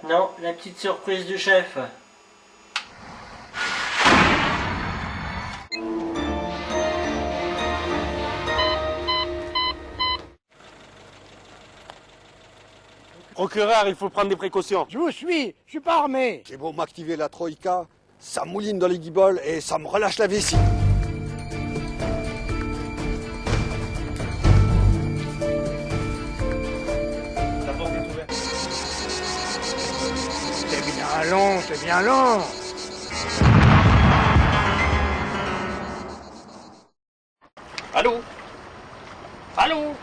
Non, la petite surprise du chef. Procureur, il faut prendre des précautions. Je suis pas armé. J'ai beau m'activer la troïka, ça mouline dans les guiboles et ça me relâche la vessie. La porte est ouverte. C'est bien long. Allô? Allô?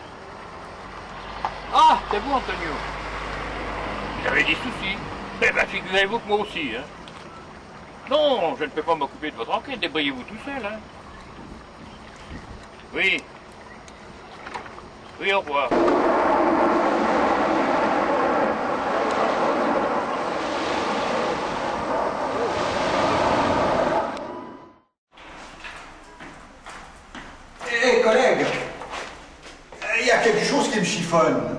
Ah, c'est vous, Antonio. Vous avez des soucis? Eh bien, figurez-vous que moi aussi, hein. Non, je ne peux pas m'occuper de votre enquête, débrouillez-vous tout seul, hein. Oui. Oui, au revoir. Hé, collègue, il y a quelque chose qui me chiffonne.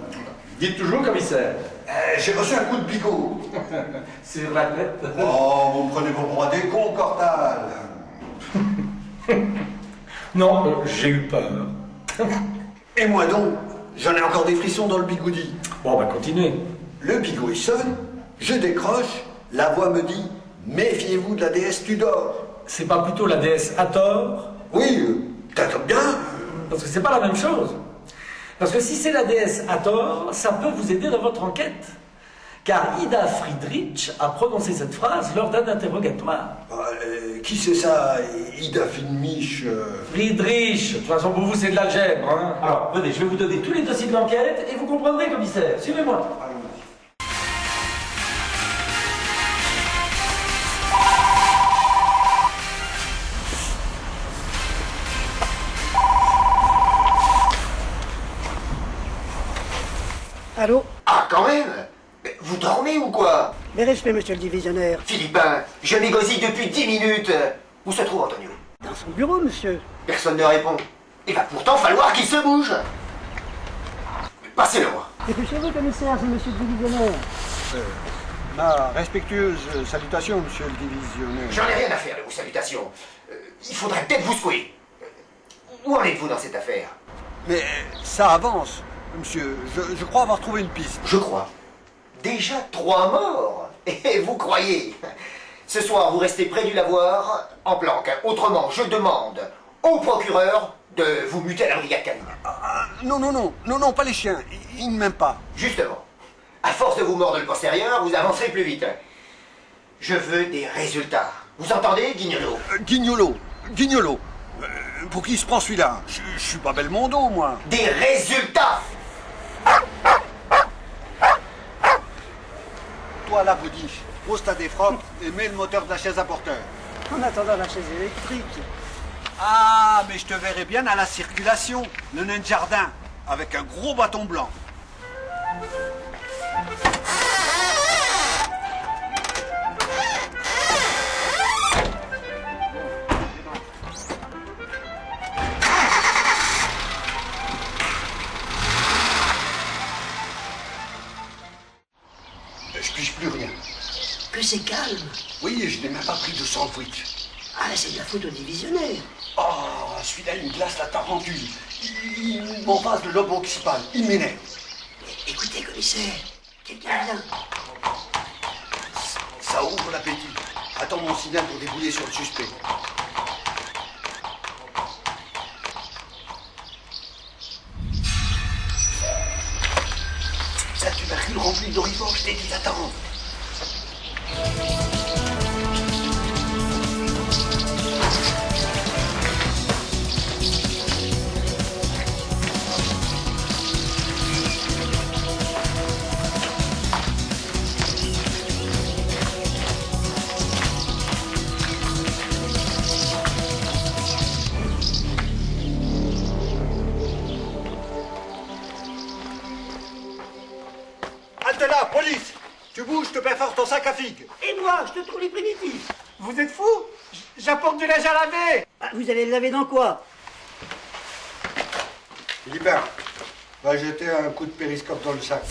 Dites toujours, commissaire. J'ai reçu un coup de bigot. Sur la tête. Oh, vous me prenez pour un décon, Cortal. Non, j'ai eu peur. Et moi donc, j'en ai encore des frissons dans le bigoudi. Bon, bah continuez. Le bigot il sonne, je décroche, la voix me dit « Méfiez-vous de la déesse Tudor ». C'est pas plutôt la déesse Hathor? Oui, t'attends bien. Parce que c'est pas la même chose. Parce que si c'est la déesse Hathor, ça peut vous aider dans votre enquête. Car Ida Friedrich a prononcé cette phrase lors d'un interrogatoire. Qui c'est ça, Ida Finmich Friedrich, de toute façon pour vous c'est de l'algèbre. Hein. Alors, venez, je vais vous donner tous les dossiers de l'enquête et vous comprendrez, commissaire. Suivez-moi. Allô? Ah, quand même! Mais vous dormez ou quoi? Les respects, monsieur le divisionnaire. Philippin, je négosite depuis 10 minutes. Où se trouve Antonio? Dans son bureau, monsieur. Personne ne répond. Il va pourtant falloir qu'il se bouge. Passez-le-moi. Et puis chez vous, commissaire, c'est monsieur le divisionnaire. Ma respectueuse salutation, monsieur le divisionnaire. J'en ai rien à faire de vos salutations. Il faudrait peut-être vous secouer. Où en êtes-vous dans cette affaire? Mais ça avance, monsieur. Je crois avoir trouvé une piste. Je crois. Déjà 3 morts. Et vous croyez? Ce soir, vous restez près du lavoir, en planque. Autrement, je demande au procureur de vous muter à la brigade canine. Non, pas les chiens. Ils ne m'aiment pas. Justement, à force de vous mordre le postérieur, vous avancerez plus vite. Je veux des résultats. Vous entendez, Guignolo? Guignolo. Pour qui se prend celui-là? Je suis pas Belmondo, moi. Des résultats! Toi, là, Boudiche, pose ta défroque et mets le moteur de la chaise à porteur. En attendant la chaise électrique. Ah, mais je te verrai bien à la circulation, le nain de jardin, avec un gros bâton blanc. Je pige plus rien. Que c'est calme. Oui, je n'ai même pas pris de sandwich. Ah, c'est de la faute au divisionnaire. Oh, celui-là, il me glace la tarentule. Il m'embrasse le lobe occipital. Il m'énerve. Écoutez, commissaire, quelqu'un vient. Ça ouvre l'appétit. Attends mon signal pour débouiller sur le suspect. Ça, tu m'as cru rempli d'orifort, je t'ai dit d'attendre. Halte là, police! Tu bouges, je te perfore ton sac à figues. Et moi, je te trouve les primitifs. Vous êtes fou? J'apporte du linge à laver. Ah, vous allez le laver dans quoi? Philippin, va jeter un coup de périscope dans le sac.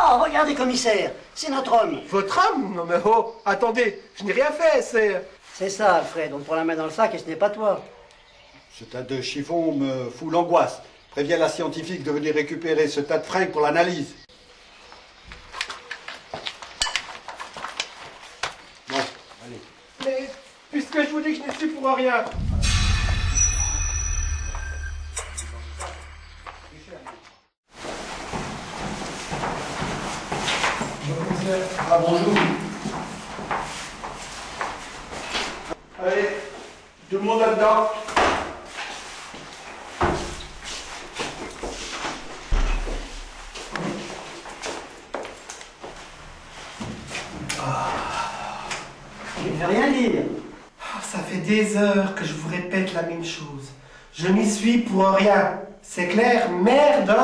Oh, regardez, commissaire, c'est notre homme. Votre homme? Non mais oh, attendez, je n'ai rien fait, c'est... C'est ça, Alfred, on te prend la main dans le sac et ce n'est pas toi. Ce tas de chiffons me fout l'angoisse. Préviens la scientifique de venir récupérer ce tas de fringues pour l'analyse. Bon, allez. Mais, puisque je vous dis que je n'y suis pour rien. Ah, bonjour. Allez, tout le monde là-dedans. Je ne veux rien dire. Ah, ça fait des heures que je vous répète la même chose. Je n'y suis pour rien. C'est clair, merde!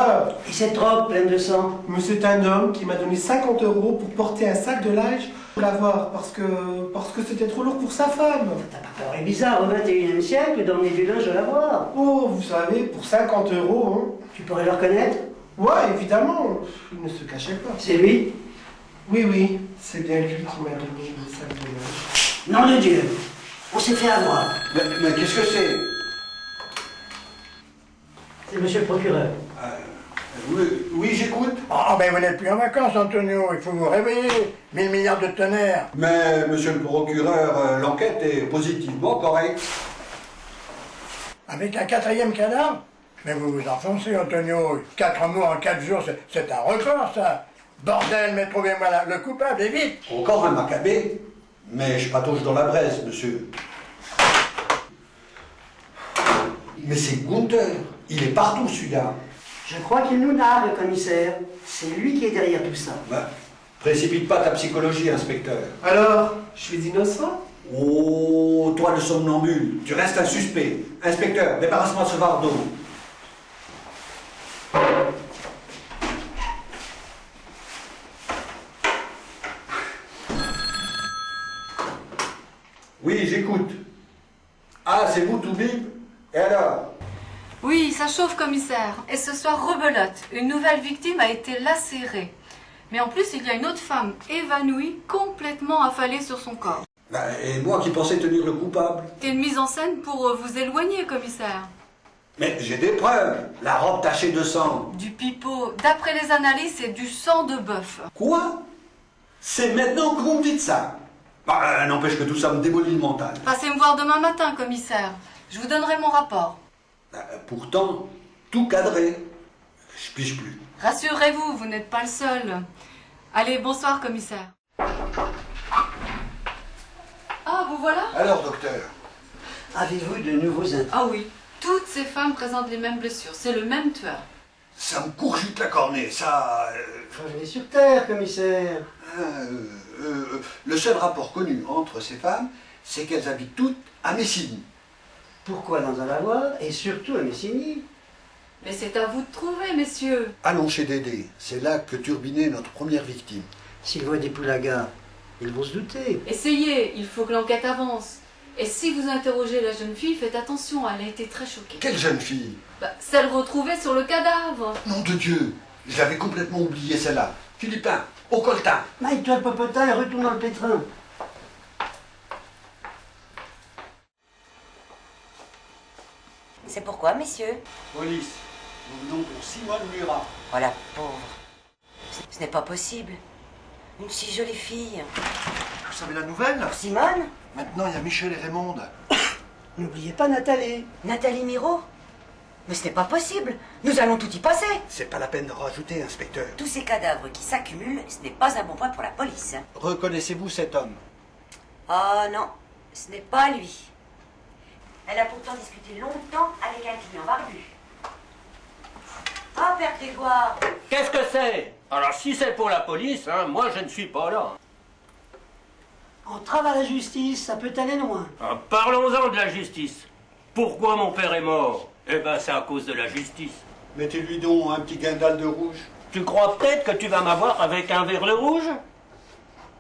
Et cette robe pleine de sang? Mais c'est un homme qui m'a donné 50 € pour porter un sac de linge pour l'avoir, parce que c'était trop lourd pour sa femme. T'as pas peur, c'est bizarre, au 21e siècle, d'emmener du linge à lavoir. Oh, vous savez, pour 50 €, hein. Tu pourrais le reconnaître? Ouais, évidemment, il ne se cachait pas. C'est lui? Oui, oui, c'est bien lui qui m'a donné le sac de linge. Nom de Dieu, on s'est fait avoir. Mais qu'est-ce que c'est? C'est monsieur le procureur. Oui, j'écoute. Ah, ben vous n'êtes plus en vacances, Antonio, il faut vous réveiller. 1000 milliards de tonnerres. Mais, monsieur le procureur, l'enquête est positivement correcte. Avec un 4e cadavre? Mais vous vous enfoncez, Antonio. 4 mois en 4 jours, c'est un record, ça. Bordel, mais trouvez-moi le coupable, et vite. Encore un macabé, mais je patauge dans la braise, monsieur. Mais c'est Gunther. Il est partout, celui-là. Je crois qu'il nous nargue, le commissaire. C'est lui qui est derrière tout ça. Ben, précipite pas ta psychologie, inspecteur. Alors, je suis innocent? Oh, toi le somnambule, tu restes un suspect. Inspecteur, débarrasse-moi de ce fardeau. Oui, j'écoute. Ah, c'est vous, Toubib? Et alors? Oui, ça chauffe, commissaire. Et ce soir, rebelote. Une nouvelle victime a été lacérée. Mais en plus, il y a une autre femme évanouie, complètement affalée sur son corps. Ben, et moi qui pensais tenir le coupable. C'est une mise en scène pour vous éloigner, commissaire. Mais j'ai des preuves. La robe tachée de sang. Du pipeau. D'après les analyses, c'est du sang de bœuf. Quoi? C'est maintenant que vous me dites ça? Bah, n'empêche que tout ça me démolit le mental. Passez me voir demain matin, commissaire. Je vous donnerai mon rapport. Pourtant, tout cadré. Je pige plus. Rassurez-vous, vous n'êtes pas le seul. Allez, bonsoir, commissaire. Ah, vous voilà? Alors, docteur? Avez-vous de nouveaux indices? Ah oui, toutes ces femmes présentent les mêmes blessures. C'est le même tueur. Ça me courgite la cornée, ça... Revenez sur terre, commissaire. Le seul rapport connu entre ces femmes, c'est qu'elles habitent toutes à Messigny. Pourquoi dans un lavoir et surtout à Messigny? Mais c'est à vous de trouver, messieurs. Allons chez Dédé, c'est là que turbinait notre première victime. S'ils voient des poules à gars, ils vont se douter. Essayez, il faut que l'enquête avance. Et si vous interrogez la jeune fille, faites attention, elle a été très choquée. Quelle jeune fille? Celle retrouvée sur le cadavre. Nom de Dieu, j'avais complètement oublié celle-là. Philippin, au coltin. Maille-toi le popotin et retourne dans le pétrin. C'est pourquoi, messieurs? Police, nous venons pour Simone Murat. Oh la pauvre. Ce n'est pas possible. Une si jolie fille. Vous savez la nouvelle? Simone? Maintenant, il y a Michel et Raymonde. N'oubliez pas Nathalie. Nathalie Miro? Mais ce n'est pas possible. Nous allons tout y passer. C'est pas la peine de rajouter, inspecteur. Tous ces cadavres qui s'accumulent, ce n'est pas un bon point pour la police. Reconnaissez-vous cet homme? Oh non, ce n'est pas lui. Elle a pourtant discuté longtemps avec un client barbu. Ah, Père Grégoire! Qu'est-ce que c'est? Alors si c'est pour la police, hein, moi je ne suis pas là. Entrave à la justice, ça peut aller loin. Ah, parlons-en de la justice. Pourquoi mon père est mort? Eh ben c'est à cause de la justice. Mettez-lui donc un petit guindal de rouge. Tu crois peut-être que tu vas m'avoir avec un verre de rouge?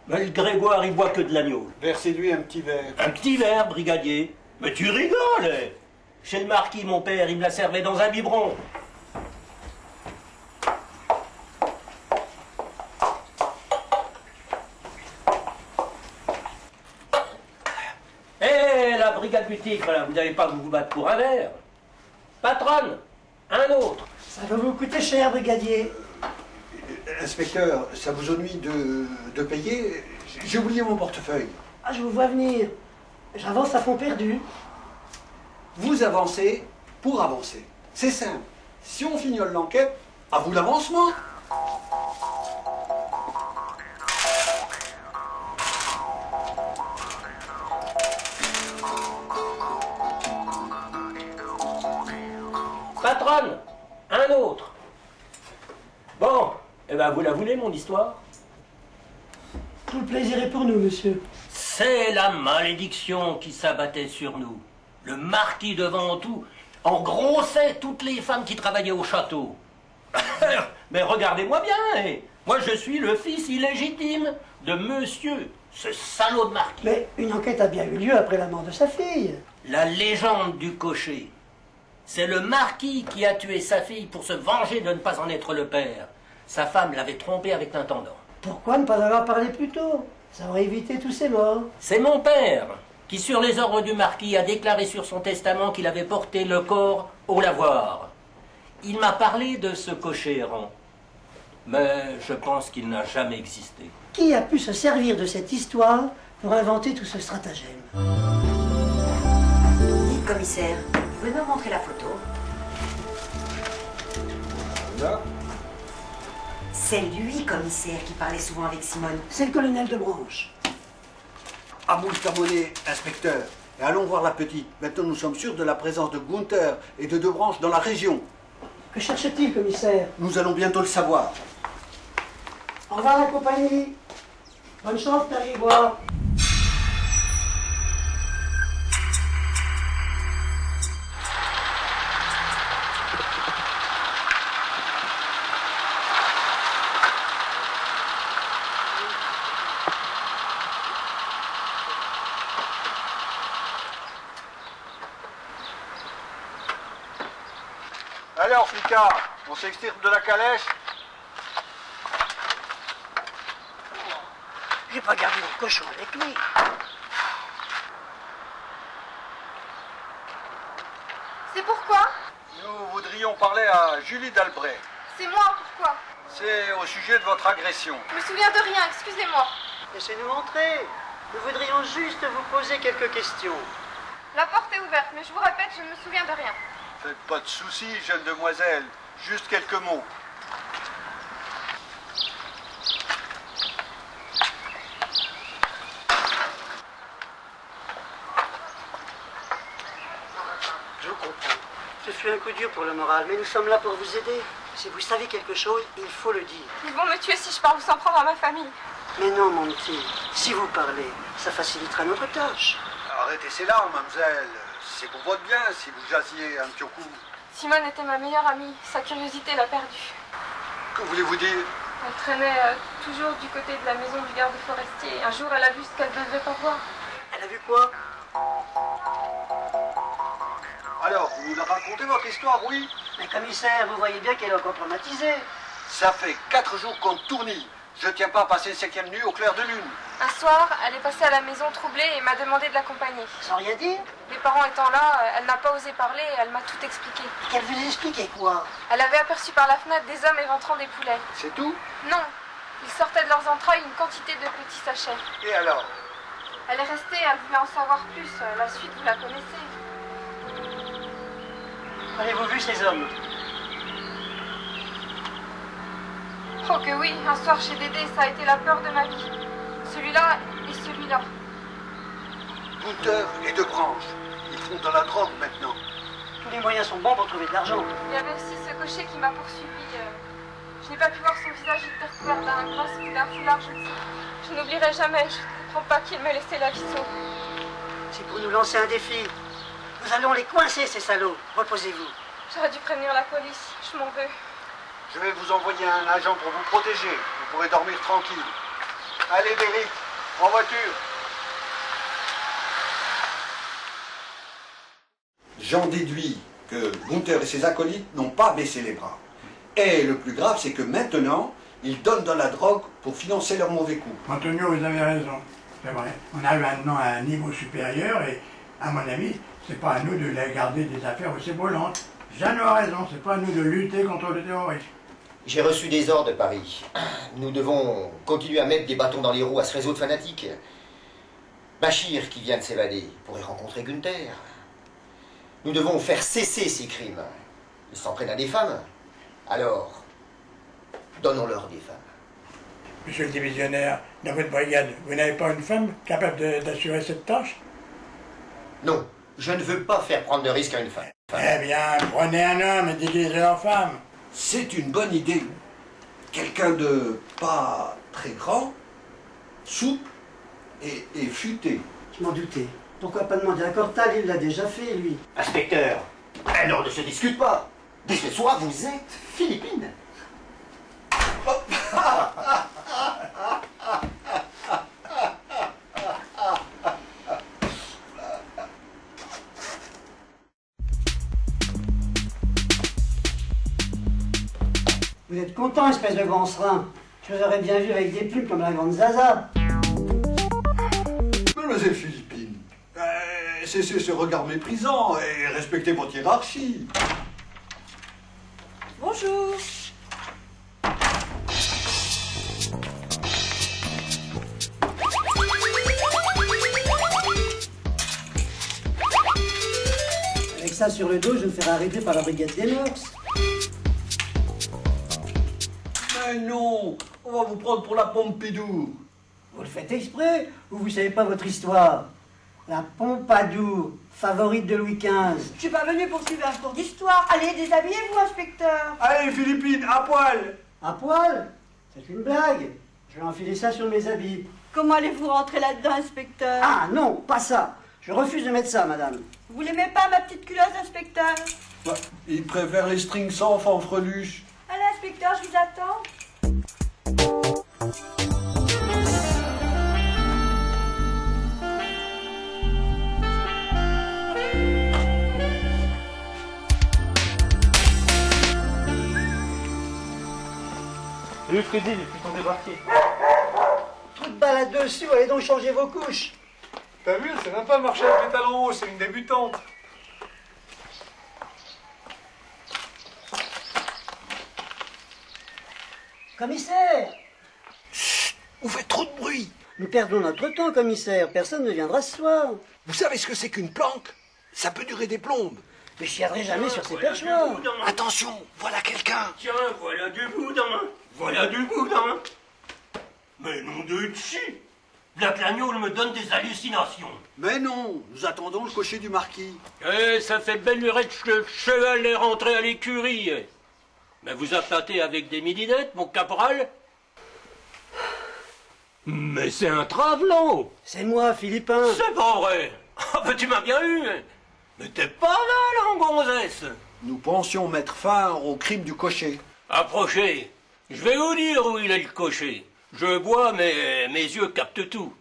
Mais le Grégoire, il boit que de l'agneau. Versez-lui un petit verre. Un petit verre, brigadier. Mais tu rigoles! Chez le marquis, mon père, il me la servait dans un biberon. brigade du Tigre, là, vous n'allez pas vous battre pour un verre. Patronne, un autre. Ça va vous coûter cher, brigadier. Inspecteur, ça vous ennuie de payer? J'ai oublié mon portefeuille. Ah, je vous vois venir. J'avance à fond perdu. Vous avancez pour avancer. C'est simple. Si on fignole l'enquête, à vous l'avancement. Patronne, un autre. Bon, eh ben vous la voulez, mon histoire? Tout le plaisir est pour nous, monsieur. C'est la malédiction qui s'abattait sur nous. Le marquis de Ventoux engrossait toutes les femmes qui travaillaient au château. Mais regardez-moi bien, moi je suis le fils illégitime de monsieur, ce salaud de marquis. Mais une enquête a bien eu lieu après la mort de sa fille. La légende du cocher. C'est le marquis qui a tué sa fille pour se venger de ne pas en être le père. Sa femme l'avait trompé avec l'intendant. Pourquoi ne pas avoir parlé plus tôt? Ça aurait évité tous ces morts. C'est mon père qui, sur les ordres du marquis, a déclaré sur son testament qu'il avait porté le corps au lavoir. Il m'a parlé de ce cocher errant, mais je pense qu'il n'a jamais existé. Qui a pu se servir de cette histoire pour inventer tout ce stratagème? Dites, commissaire, vous pouvez me montrer la photo? Là. C'est lui, commissaire, qui parlait souvent avec Simone. C'est le colonel de Branche. À moult monnaie, inspecteur. Et allons voir la petite. Maintenant, nous sommes sûrs de la présence de Gunther et de Debranche dans la région. Que cherche-t-il, commissaire? Nous allons bientôt le savoir. Au revoir, la compagnie. Bonne chance, d'aller voir. Alors, flicard, on s'extirpe de la calèche? J'ai pas gardé le cochon avec lui. C'est pourquoi? Nous voudrions parler à Julie d'Albret. C'est moi, pourquoi? C'est au sujet de votre agression. Je me souviens de rien, excusez-moi. Laissez-nous entrer. Nous voudrions juste vous poser quelques questions. La porte est ouverte, mais je vous répète, je ne me souviens de rien. Faites pas de soucis, jeune demoiselle. Juste quelques mots. Je vous comprends. Ce fut un coup dur pour le moral, mais nous sommes là pour vous aider. Si vous savez quelque chose, il faut le dire. Ils vont me tuer si je parle ou s'en prendre à ma famille. Mais non, mon petit. Si vous parlez, ça facilitera notre tâche. Arrêtez ces larmes, mademoiselle. C'est pour votre bien si vous jasiez un petit coup. Simone était ma meilleure amie. Sa curiosité l'a perdue. Que voulez-vous dire? Elle traînait toujours du côté de la maison du garde forestier. Un jour, elle a vu ce qu'elle ne devait pas voir. Elle a vu quoi? Alors, vous nous racontez votre histoire, oui? Mais commissaire, vous voyez bien qu'elle est encore traumatisée. Ça fait 4 jours qu'on tournille. Je tiens pas à passer une 5e nuit au clair de lune. Un soir, elle est passée à la maison troublée et m'a demandé de l'accompagner. Sans rien dire? Les parents étant là, elle n'a pas osé parler et elle m'a tout expliqué. Qu'elle vous expliquait quoi? Elle avait aperçu par la fenêtre des hommes éventrant des poulets. C'est tout? Non, ils sortaient de leurs entrailles une quantité de petits sachets. Et alors? Elle est restée, elle voulait en savoir plus. La suite, vous la connaissez. Avez-vous vu ces hommes? Oh que oui, un soir chez Dédé, ça a été la peur de ma vie. Celui-là et celui-là. Gunther et Debranche. Ils font de la drogue maintenant. Tous les moyens sont bons pour trouver de l'argent. Il y avait aussi ce cocher qui m'a poursuivi. Je n'ai pas pu voir son visage, il était recouvert d'un masque ou d'un foulard, je ne sais. Je n'oublierai jamais, je ne comprends pas qu'il m'ait laissé la vie sauve. C'est pour nous lancer un défi. Nous allons les coincer, ces salauds. Reposez-vous. J'aurais dû prévenir la police, je m'en veux. Je vais vous envoyer un agent pour vous protéger. Vous pourrez dormir tranquille. Allez, Béric, en voiture. J'en déduis que Gunther et ses acolytes n'ont pas baissé les bras. Et le plus grave, c'est que maintenant, ils donnent de la drogue pour financer leurs mauvais coups. Antonio, vous avez raison. C'est vrai. On arrive maintenant à un niveau supérieur et À mon avis, c'est pas à nous de les garder des affaires aussi brûlantes. Jeanne a raison, c'est pas à nous de lutter contre le terrorisme. J'ai reçu des ordres de Paris. Nous devons continuer à mettre des bâtons dans les roues à ce réseau de fanatiques. Bachir, qui vient de s'évader, pourrait rencontrer Günther. Nous devons faire cesser ces crimes. Ils s'en prennent à des femmes. Alors, donnons-leur des femmes. Monsieur le divisionnaire, dans votre brigade, vous n'avez pas une femme capable d'assurer cette tâche? Non, je ne veux pas faire prendre de risques à une femme. Eh bien, prenez un homme et déguisez-le en femme. C'est une bonne idée. Quelqu'un de pas très grand, souple et futé. Je m'en doutais. Pourquoi pas demander à Cortal, il l'a déjà fait, lui. Inspecteur, alors ne se discute pas. Dès ce soir, vous êtes Philippine. Vous êtes content, espèce de grand serin. Je vous aurais bien vu avec des pubs comme la grande Zaza. Mademoiselle Philippine, cessez ce regard méprisant et respectez votre hiérarchie. Bonjour. Avec ça sur le dos, je me ferai arrêter par la brigade des mœurs. Mais non, on va vous prendre pour la Pompidou. Vous le faites exprès ou vous savez pas votre histoire? La Pompadour, favorite de Louis XV. Je suis pas venue pour suivre un cours d'histoire. Allez, déshabillez-vous, inspecteur. Allez, Philippine, à poil. À poil? C'est une blague. Je vais enfiler ça sur mes habits. Comment allez-vous rentrer là-dedans, inspecteur? Ah non, pas ça. Je refuse de mettre ça, madame. Vous l'aimez pas, ma petite culotte, inspecteur? Bah, il préfère les strings sans fanfreluche. Allez, inspecteur, je vous attends. Salut Freddy, les plus sont débarqués. Trop de balade dessus, allez donc changer vos couches. T'as vu, c'est même pas marcher avec les talons hauts, c'est une débutante. Commissaire! Vous faites trop de bruit. Nous perdons notre temps, commissaire. Personne ne viendra ce soir. Vous savez ce que c'est qu'une planque? Ça peut durer des plombes. Mais je tiendrai jamais sur ces perchoirs. Attention, voilà quelqu'un. Tiens, voilà du boudin. Voilà du boudin. Mais nom de chi. Black Lagneau me donne des hallucinations. Mais non, nous attendons le cocher du marquis. Eh, ça fait belle lurette que le cheval est rentré à l'écurie. Mais vous appâtez avec des midinettes, mon caporal? Mais c'est un travelot. C'est moi, Philippin. C'est pas vrai. Ah, ben tu m'as bien eu. Mais t'es pas mal en gonzesse. Nous pensions mettre fin au crime du cocher. Approchez. Je vais vous dire où il est le cocher. Je bois, mais mes yeux captent tout.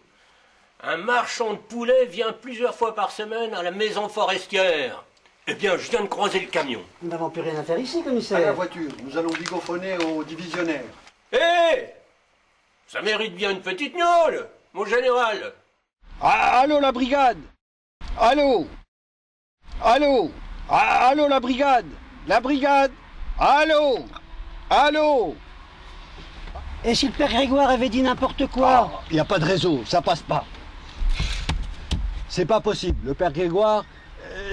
Un marchand de poulet vient plusieurs fois par semaine à la maison forestière. Eh bien, je viens de croiser le camion. Nous n'avons plus rien à faire ici, À la commissaire. voiture, nous allons bigophoner au divisionnaire. Hé! Ça mérite bien une petite gnôle, mon général. Ah, allô la brigade. Allô. Allô. Ah, allô la brigade. La brigade. Allô. Allô. Et si le père Grégoire avait dit n'importe quoi? Il n'y a pas de réseau, ça passe pas. C'est pas possible. Le père Grégoire,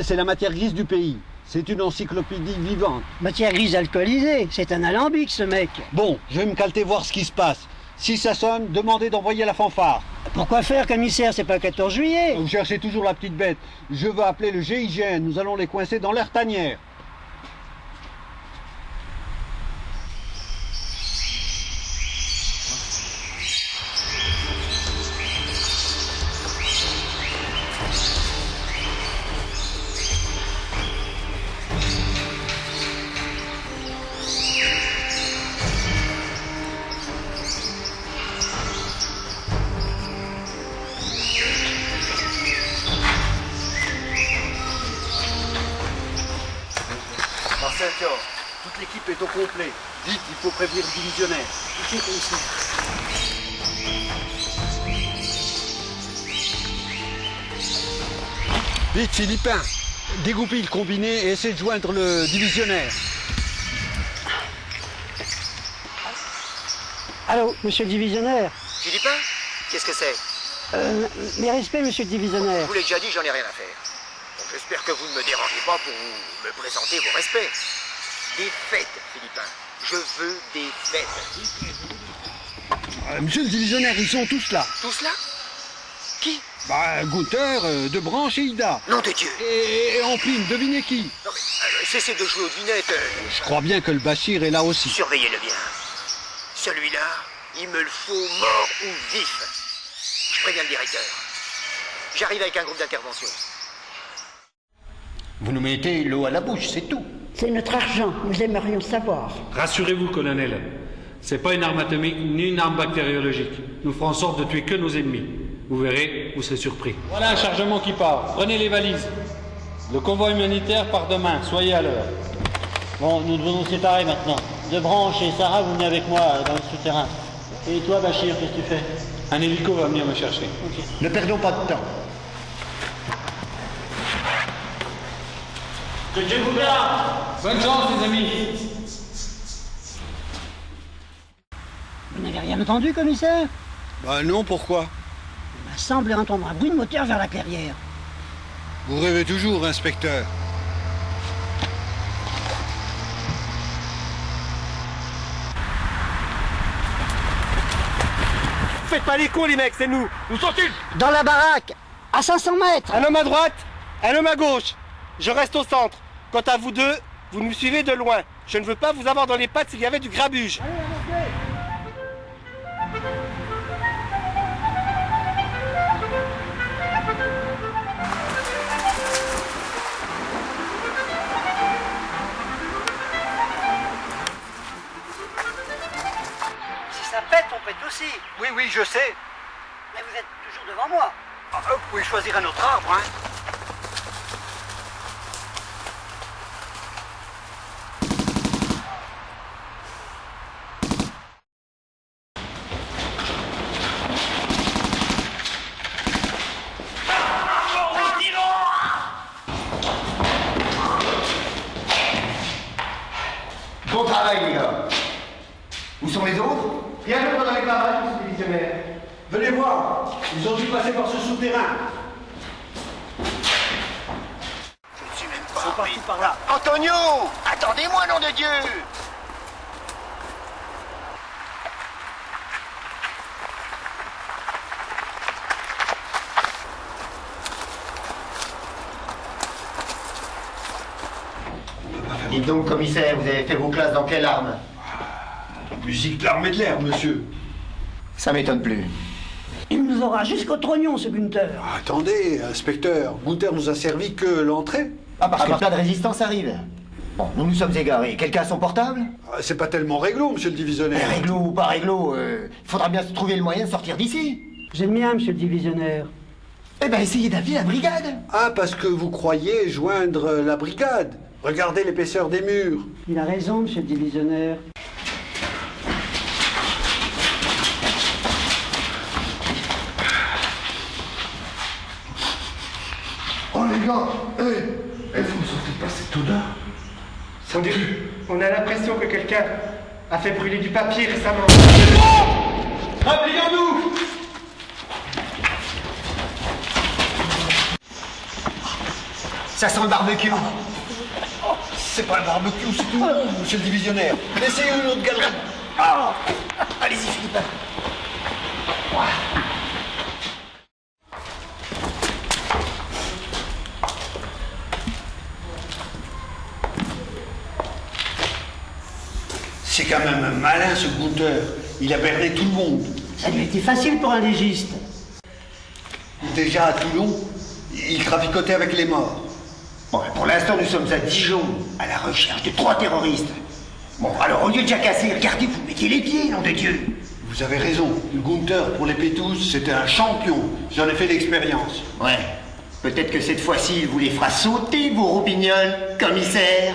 c'est la matière grise du pays. C'est une encyclopédie vivante. Matière grise alcoolisée, c'est un alambic ce mec. Bon, je vais me calter voir ce qui se passe. Si ça sonne, demandez d'envoyer la fanfare. Pourquoi faire, commissaire? C'est pas le 14 juillet. Vous cherchez toujours la petite bête. Je veux appeler le GIGN, nous allons les coincer dans leur tanière. Marcel Thior, toute l'équipe est au complet. Vite, il faut prévenir le divisionnaire. Ok, commissaire. Vite, Philippin, dégoupille le combiné et essaie de joindre le divisionnaire. Allô, monsieur le divisionnaire. Philippin, qu'est-ce que c'est? Mes respects, monsieur le divisionnaire. Je vous l'ai déjà dit, j'en ai rien à faire. Bon, j'espère que vous ne me dérangez pas pour me présenter vos respects. Des fêtes, Philippin. Je veux des fêtes. Monsieur le divisionnaire, ils sont tous là. Tous là? Qui? Bah, Gunther, Debranche et Ida. Nom de Dieu. Et en prime, devinez qui? Non mais, cessez de jouer aux devinettes. Je crois bien que le Bachir est là aussi. Surveillez-le bien. Celui-là, il me le faut mort ou vif. Je préviens le directeur. J'arrive avec un groupe d'intervention. Vous nous mettez l'eau à la bouche, c'est tout. C'est notre argent, nous aimerions savoir. Rassurez-vous, colonel. C'est pas une arme atomique ni une arme bactériologique. Nous ferons en sorte de tuer que nos ennemis. Vous verrez, vous serez surpris. Voilà un chargement qui part. Prenez les valises. Le convoi humanitaire part demain. Soyez à l'heure. Bon, nous devons nous séparer maintenant. Debranche et Sarah, vous venez avec moi dans le souterrain. Et toi, Bachir, qu'est-ce que tu fais? Un hélico va venir me chercher. Okay. Ne perdons pas de temps. Que Dieu vous garde. Bonne chance, les amis. Vous n'avez rien entendu, commissaire? Bah non, pourquoi? Il m'a semblé entendre un bruit de moteur vers la clairière. Vous rêvez toujours, inspecteur. Faites pas les cons, les mecs, c'est nous. Où sont-ils? Dans la baraque, à 500 mètres. Un homme à droite, un homme à gauche. Je reste au centre. Quant à vous deux, vous nous suivez de loin. Je ne veux pas vous avoir dans les pattes s'il y avait du grabuge. Si ça pète, on pète aussi. Oui, oui, je sais. Mais vous êtes toujours devant moi. Vous pouvez choisir un autre arbre, hein. Bon travail, les gars. Où sont les autres? Rien d'autre dans l'éclairage, monsieur le divisionnaire. Venez voir, ils ont dû passer par ce souterrain. Je ne suis même pas. Ils sont partis par là. Antonio! Attendez-moi, nom de Dieu! Dites donc, commissaire, vous avez fait vos classes dans quelle arme? Musique de l'armée de l'air, monsieur. Ça m'étonne plus. Il nous aura jusqu'au trognon, ce Gunther. Attendez, inspecteur, Gunther nous a servi que l'entrée. Ah, parce que plein de résistance arrive. Bon, nous nous sommes égarés. Quelqu'un a son portable? C'est pas tellement réglo, monsieur le divisionnaire. Réglo ou pas réglo, il faudra bien se trouver le moyen de sortir d'ici. J'aime bien, monsieur le divisionnaire. Eh ben, essayez d'appeler la brigade. Ah, parce que vous croyez joindre la brigade. Regardez l'épaisseur des murs. Il a raison, monsieur le divisionnaire. Oh les gars, vous ne sentez pas cette odeur? On a l'impression que quelqu'un a fait brûler du papier récemment. Appuyons-nous! Ça sent le barbecue. C'est pas le barbecue, c'est tout, monsieur le divisionnaire. Laissez une autre galerie. Allez-y, Philippe. C'est quand même malin, ce Gunther. Il a berné tout le monde. Ça lui a été facile pour un légiste. Déjà à Toulon, il traficotait avec les morts. Bon, pour l'instant, nous sommes à Dijon, à la recherche de 3 terroristes. Bon, alors au lieu de jacasser, regardez, vous mettez les pieds, nom de Dieu. Vous avez raison. Gunther, pour les pétousses, c'était un champion. J'en ai fait l'expérience. Ouais. Peut-être que cette fois-ci, il vous les fera sauter, vos roubignoles, commissaire.